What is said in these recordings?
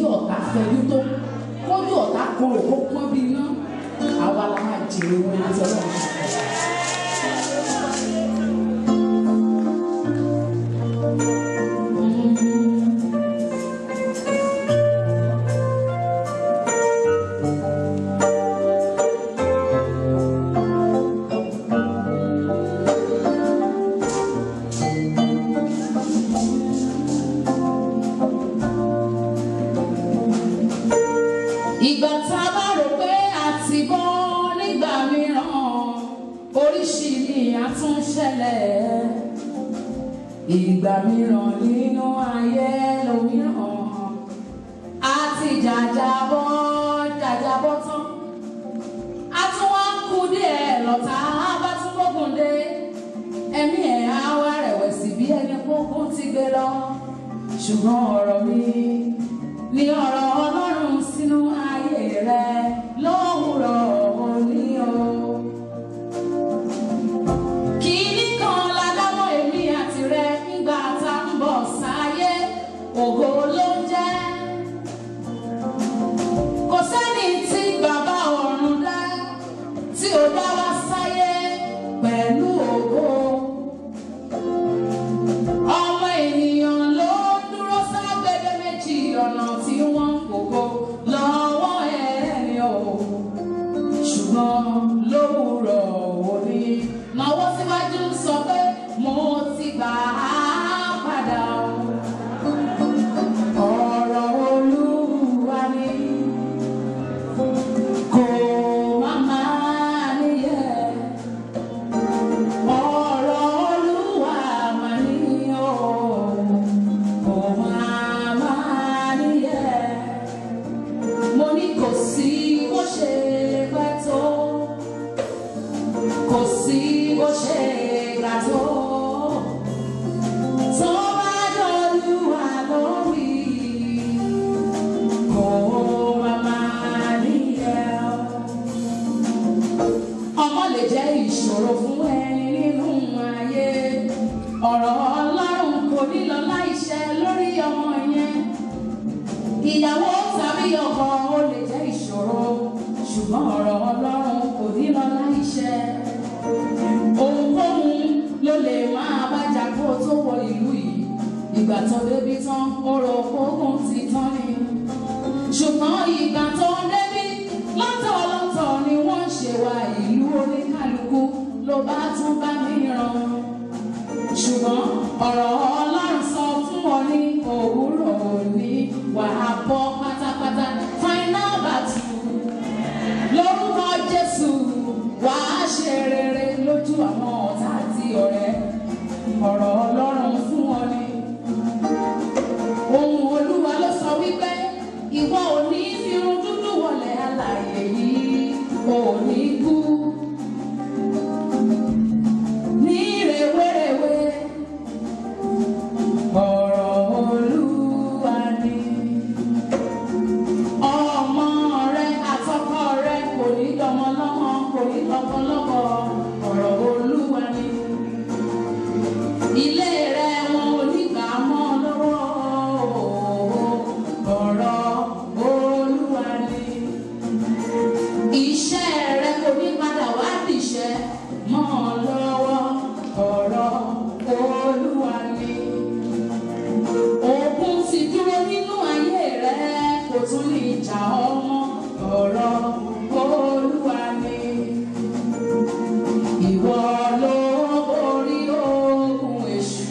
kí ọ̀tá fẹ́jú tó kójú ọ̀tá korò kó pọ́n bí iná àwa la máa jèrè wọn ní ti Ọlọ́run. Ìgbà tá a bá rò pé a ti bọ́ nígbà mìíràn oríṣi ni a tún ṣẹlẹ̀. Ìgbà mìíràn nínú ayé lòmíràn a ti jàjàbọ́ tán. A tún wá kú díẹ̀ lọ́tà bá tún gbógun dé. Ẹ̀mí ẹ̀ á wá rẹ̀wẹ̀sì bí ẹni gbógun ti gbé lọ. Ṣùgbọ́n ọ̀rọ̀ mi ni ọ̀rọ̀ Ọlọ́run sínú ayé rẹ lówùrọ̀ òní o. Kìíní kan ládámọ̀ èmi àti rẹ nígbà tá ń bọ̀ sáyé ògo ló ń jẹ́. Kò sẹ́ni tí bàbá ọ̀run dá tí ó dá wá sáyé pẹ̀lú ògo. Ọmọ ènìyàn ló dúró ságbede méjì ọ̀nà tí wọ́n kókó lọ́wọ́ ẹni o. Ṣùgbọ́n lówùrọ̀ òní náwó síwájú sọ pé mo ti gbà á padà. Ọ̀rọ̀ Olúwa ni kò má máa níyẹ̀. Ọ̀rọ̀ Olúwa mà ní o kò má máa níyẹ̀. Mo ní kò sí bó ṣe pẹ́ tó, kò sí bó ṣe ga tó. Tó bá d'Olúwa lórí kò má máa níyẹ̀. Ọmọ lè jẹ́ ìṣòro fún ẹni nínú ayé. Ọ̀rọ̀ Ọlọ́run kò ní lọ láìṣẹ lórí ọmọ yẹn. Ìyàwó tàbí ọkọ ó lè jẹ́ ìṣòro, ṣùgbọ́n ọ̀rọ̀ Ọlọ́run kò ní lọ láìṣẹ. Ohunkóhun ló lè máa bájà kó tó wọ ìlú yìí. Ìgbà tó débi tán ó rò kókùn ti tán ni. Ṣùgbọ́n ìgbà tó débi lọ́tọ̀ọ̀lọ́tọ̀ ni wọ́n ṣe wá ìlú oníkálukú ló bá tún bá mìíràn. Ṣùgbọ́n ọ̀rọ̀ Ọlọ́run sọ fún ọ ní òwúrọ̀ òní wàá bọ́ pátápátá. Final battle lórúkọ Jésù wàá ṣe rere lójú àwọn ọ̀tá àti ọ̀rẹ́. Ọ̀rọ̀ Ọlọ́run fún ọ ní. Ohun Olúwa ló sọ wípé ìwọ ò ní fi irun dúdú wọlé alààyè yìí, ò ní kú ní rèwerèwe. Ọ̀rọ̀ Olúwa ni. Ọmọ rẹ àtọkọ rẹ kò ní dọmọ lọ́mọ, kò ní lọ́kọ lọ́kọ. Ọ̀rọ̀ Olúwa ni. Ilé rẹ wọn ò ní gbà mọ́ lọ́wọ́. Ọ̀rọ̀ Olúwa ni. Iṣẹ́ rẹ kò ní padà wá dìṣẹ́ mọ́ lọ́wọ́. Ọ̀rọ̀ Olúwa ni. Ogun ti dúró nínú ayé rẹ kò tún ní ìjà ọmọ. Ọ̀rọ̀ Olúwa ni. Ìwọ ló borí ogun èṣù.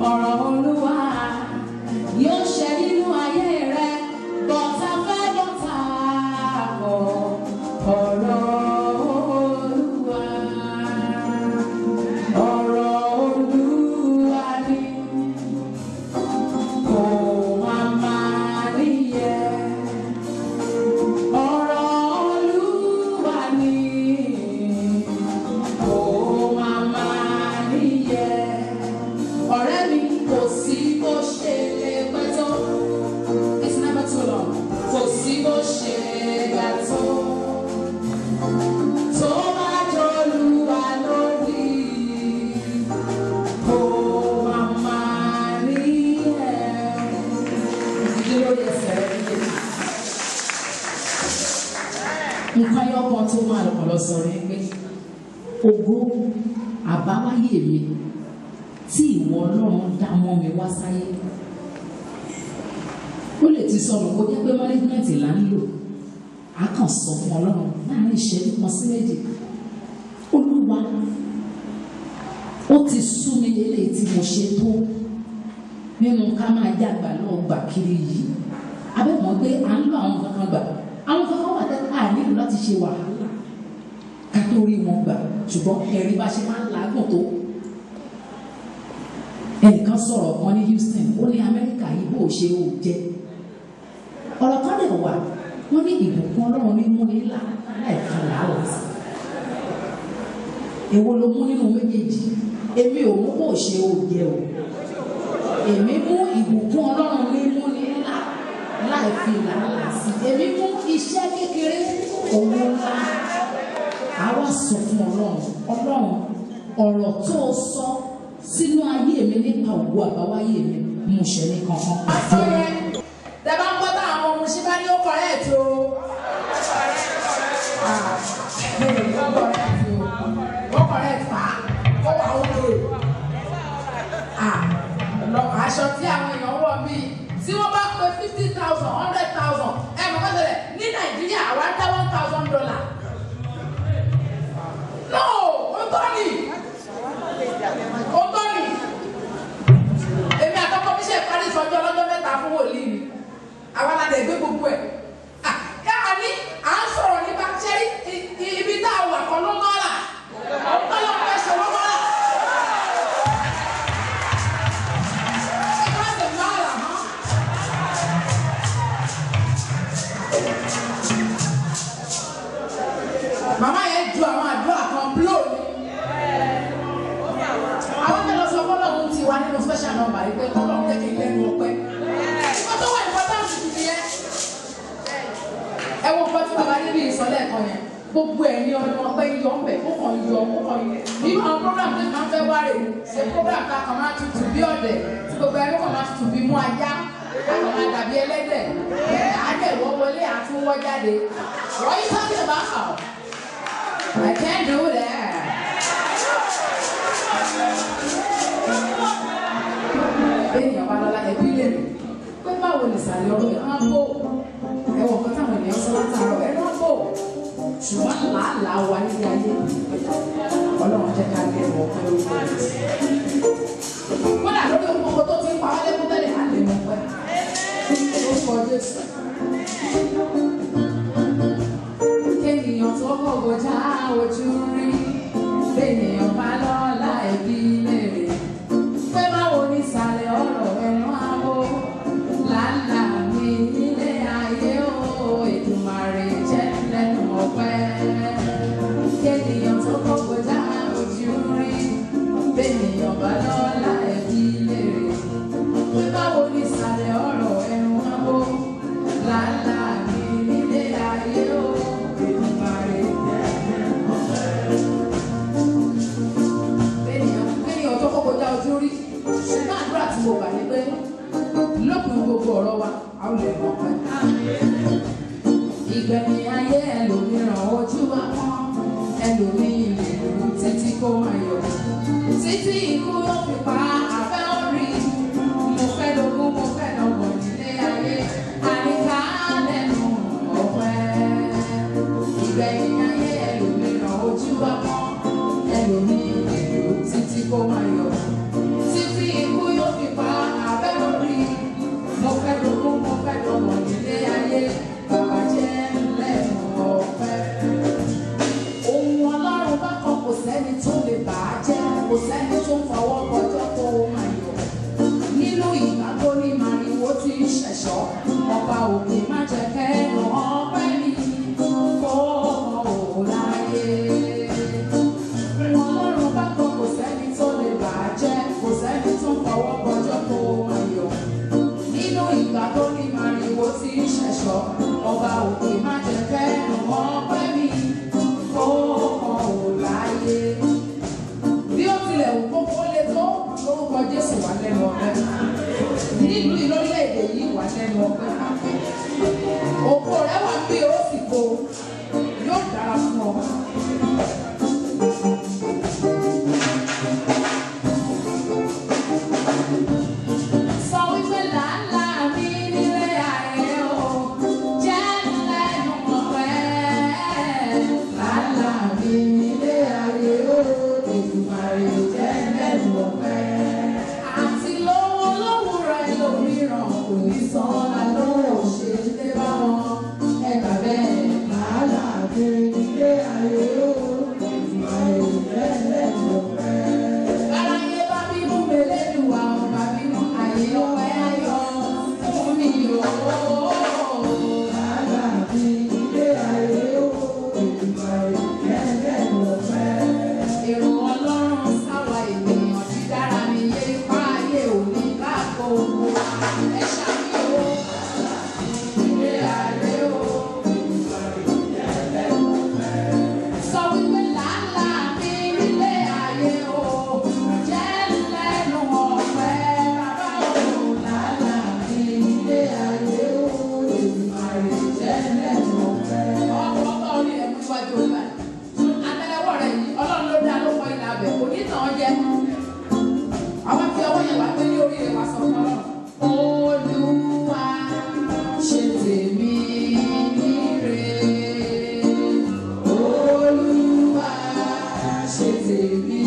ọ̀rọ̀ Olúwa yóò ṣẹ nínú ayé rẹ bọ́tà fẹ́ bọ́tà kọ̀ ọ̀rọ̀ Olúwa ni kò máa níyẹ ọ̀rọ̀ Olúwa ni kò máa níyẹ ọ̀rẹ́ mi kò sí bó ṣe lè pẹ́ tó it's never too long kò sí bó ṣe gbà tó tó bá jọ Olúwa lórí kò máa níyẹ ìdílé lórí ẹsẹ̀ rẹ̀ nílé nǹkan yọ̀kan tó máa lọ́pọ̀lọ́ sọ ní pé ògo àbáwáyé mi tí ìwọ Ọlọ́run dá mọ́ mi wá sáyé ó lè ti sọnù kó jẹ́ pé management là ń lò á kàn sọ fún Ọlọ́run láàrin ìṣẹ́jú kan sí méjì Olúwa ó ti sú mi eléyìí tí mo ṣe tó nínú ká máa jàgbà náà gbà kiri yìí abẹ́mọ̀ pé à ń lo àwọn kankan gbà àwọn kankan wà tẹ́lẹ̀ à nílò láti ṣe wàhálà ká tó rí wọn gbà ṣùgbọ́n ẹ̀rí bá ṣe máa ń làágùn tó ẹnìkan sọ̀rọ̀ kan ní Houston ó ní Amẹ́ríkà yìí bó ṣe ó jẹ́ ọ̀rọ̀ kan lè wà wọ́n ní ìbùkún Ọlọ́run ní mú nílà láìka làálàá sí èwo ló mú nínú méjèèjì èmi ò mú bó ṣe ó jẹ́ o èmi mú ìbùkún Ọlọ́run ní mú nílà láì fi làálàá sí èmi mú iṣẹ́ kékeré owó ńlá àwa sọ fún Ọlọ́run ọ̀rọ̀ tó sọ sínú ayé mi nípa òwò àbáwáyé mi mo ṣe ní kankan. Pásítọ̀ yẹn tẹ bá ń gbọ́ bá àwọn ọmọ ṣe bá ní ó correct o. Ó correct pa ó wà òkè. Aṣọ tí àwọn èèyàn wọ̀ mí tí wọ́n bá pe 50,000 100,000 ẹ̀ mọ̀ kọ́ tẹ̀lé ní Nàìjíríà àwa dá $1,000. No, ó tọ́ ni. Ó tọ́ ni. Èmi àtọkọ mi ṣe ìparí ìsọjí ọlọ́jọ́ mẹ́ta fún wòlíì mi. Àwa la dẹ̀ gbé gbogbo ẹ̀. Yàrá ní à ń sọ̀rọ̀ nípa ṣé ibi tá a wà kan ló mọ́ là. Àwọn tọ́lọ́ fẹ́ ṣe wọ́n mọ́ là. Ìgbà tó mọ́ là mọ́. Màmá yẹn ju àwọn àdúrà kan bló ni. Àwọn mẹ́lọ sọ fọ́lọ́hún ti wà nínú special number yìí pé Ọlọ́run jẹ́ kí n lẹ́nu ọpẹ́. Ìgbà tó wà important ti di yẹn. Ẹ wo nǹkan tí bàbá níbi ìsọ̀lẹ̀ kan yẹn. Gbogbo ẹ̀ ní ọdún ọpẹ́ yọ ń bẹ̀, ó kàn yọ, ó kàn yẹ. Nínú àwọn program tó máa ń fẹ́ wárè, ṣe program tá a kàn máa tutù bí ọ̀dẹ̀, tí gbogbo ẹni kàn máa tutù bí mú ajá, a kàn máa dàbí ẹlẹ́dẹ̀. Àádẹ́wọ́ wọlé àtúnwọ́ jáde. What are you talking about? I can't do that. Ènìyàn bá lọ́la ẹbí lè mi. Pé báwo ni ìsàlẹ̀ ọ̀rọ̀ yẹn máa ń bò? Ẹ̀wọ̀n kan táwọn ènìyàn sọ látàárọ̀ ẹ̀ máa ń bò. Ṣùgbọ́n làálàá wa nílé ayé. Ọlọ́run jẹ́ ká lé ẹ̀wọ̀n pé ó wà. Kódà lórí ohun tó ti ń pa wá lẹ́kún tẹ́lẹ̀ á lè mọ̀ pẹ́. Ó kọ Jésù. Kéèyàn tó kọ̀ kọjá ojú rí. Béèyàn bá lọ́la ẹbí lè rè. Pé báwo ni ìsàlẹ̀ ọ̀rọ̀ ẹnu àwọ̀ làálàá mi nílé ayé o Èdùmàrè jẹ́ lẹ́nu ọpẹ́. Kéèyàn tó kọ̀ kọjá ojú rí. Béèyàn bá lọ́la ẹbí lè rè. Pé báwo ni ìsàlẹ̀ ọ̀rọ̀ ẹnu àwọ̀ làálàá mi nílé ayé o Èdùmàrè jẹ́ lẹ́nu ọpẹ́. Béèyàn tó kọ̀ kọjá ojú rí. Ṣùgbọ́n àdúrà tí mo gbà ní pé lópin gbogbo ọ̀rọ̀ wa a ó lè mọ̀ pẹ́. Ìgbẹ̀yìn ayé ẹlòmíràn ojú wa mọ́ ẹlòmíì lè rú títí kó máa yọ̀. Títí ikú yóò fi pa àfẹ́ orí. Mo fẹ́ lógún mo fẹ́ lọ́gbọ̀n nílé ayé. Àníká lẹ́nu ọ̀pẹ́. Ìgbẹ̀yìn ayé ẹlòmíràn ojú wa mọ́ ẹlòmíì lè rú títí kó máa yọ̀. Títí tí ikú yóò fi pa abẹ́ orí. Mo fẹ́ dùnkún, mo fẹ́ dọ̀mọ̀ nílé ayé. Bàbá jẹ́ lẹ́nu ọpẹ́. Ohun Ọlọ́run bá kan kò sẹ́ni tó lè bà á jẹ́. Kò sẹ́ni tó ń fọwọ́ kọjọ́ kó o máa yọ̀. Nínú ìgbà tó ní màrìwò tí ń ṣẹ̀ṣọ́. Ọba òkè má jẹ́ kẹ́nu ọpẹ́ mi kó mọ òun láyé. Ọlọ́run bá kan kò sẹ́ni tó lè bà á jẹ́. Kò sẹ́ni tó ń fọwọ́ kọjọ́ kó o máa yọ̀. Nínú ìgbà tó ní màrìwò tí ń ṣẹ̀ṣọ́. Ọba òkè má jẹ́ kẹ́nu ọpẹ́ mi kó mọ òun láyé. Bí ó tilẹ̀ wù kó kó lè tó lórúkọ Jésù wà lẹ́nu ọpẹ́. Nílùú ìlórílẹ̀-èdè yìí wà lẹ́nu ọpẹ́. Òkú rẹ̀ wà bí ó sì kó yóò dára fún ọ. Sọ wípé làálàá mi nílé ayé o, jẹ́ lẹ́nu ọpẹ́. Làálàá mi nílé ayé o, Èdùmàrè jẹ́ lẹ́nu ọpẹ́. Àti lówó lówùrọ̀ ẹlòmíràn kò ní san lálọ́ ṣe lé bá wọn. Ẹgbà bẹ́ẹ̀ làálàá mi nílé ayé o, Èdùmàrè jẹ́ lẹ́nu ọpẹ́. Aráyé bá bínú mẹ́lẹ́dùwà ọba bínú ayé ọpẹ́ ayọ̀ fún mi o. Làálàá mi nílé ayé o, Èdùmàrè jẹ́ lẹ́nu ọpẹ́. Èrò Ọlọ́run sáwà ènìyàn ti dára mi yé ipá ayé òní láàbò ẹ ṣàmì o. Ilé ayé o, Èdùmàrè jẹ́ lẹ́nu ọpẹ́. Sọ wípé làálàá mi nílé ayé o, jẹ́ lẹ́nu ọpẹ́. Bàbá o, làálàá mi nílé ayé o, Èdùmàrè jẹ́ lẹ́nu ọpẹ́. Ọkọ̀ ọkọ̀ orí ẹ̀ mú iwájú olúwa. Àtẹ́lẹwọ́ rẹ̀ yìí Ọlọ́run ló dá ló kọ ilà abẹ kò ní tàn án jẹ. Àwọn fi ọwọ́ yẹn wá gbé ní orí rẹ̀ wá sọ fún Ọlọ́run. Olúwa ṣe tèmi níre. Olúwa ṣe tèmi